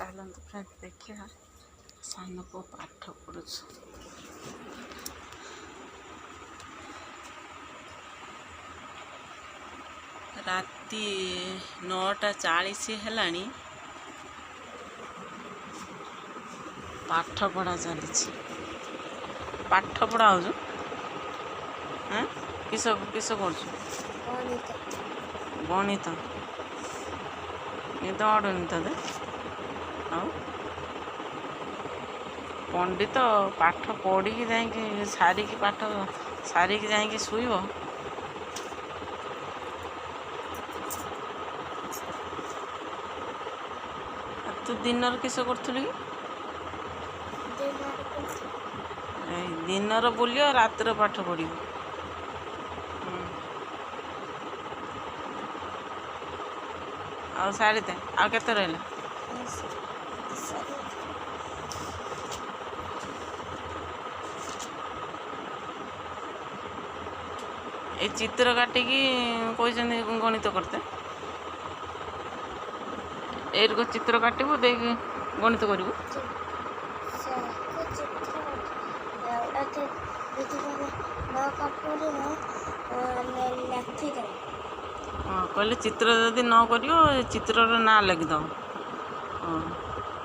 चलते फ्रेंड देखा सान पु पाठ पढ़ु राति 9:40 है पाठ पढ़ा चली पाठ पढ़ा हो हाँ किस किस कर गणित निद अड़ुनि ते पंडित पाठ पढ़ी जाकि सारिकी पाठ सारिकी जाकि शुइब तू दिन किस करूँ कि दिन बुलियो रात पाठ पढ़ आ सारी ते आ केते रहला ए चित्र काटिकी कहते गणित करते एरको चित्र काटबू दे गणित करू हाँ कहले चित्र जदि न करियो चित्र ना लिखिद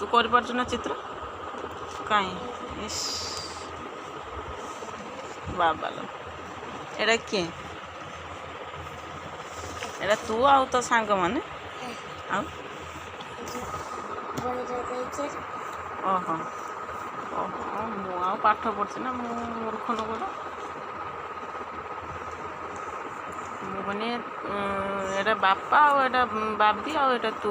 तू कर पारछु ना चित्र कहीं बाबा लो एटा किए एटा तू आ तो सांग माने ओहो ओहो मु पाठ पढ़ी ना मूर्ख नगर मुझे एटा बापा आटा बाबी आटा तू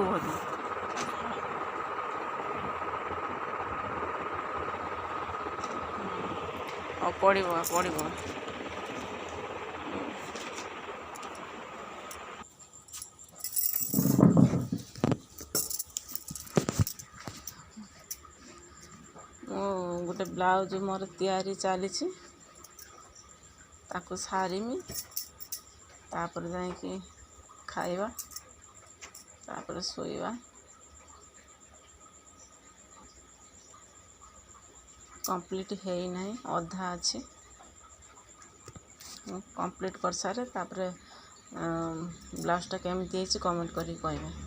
बोली पढ़ पढ़ गोटे ब्लाउज मोर तैयारी चली ताकू सारिमी तापर जाकि खाइबा तापर सोइबा कंप्लीट है नहीं अधा अच्छी कंप्लीट कर सारे तापर ब्लाउजटा केमती कमेंट करी कहबे।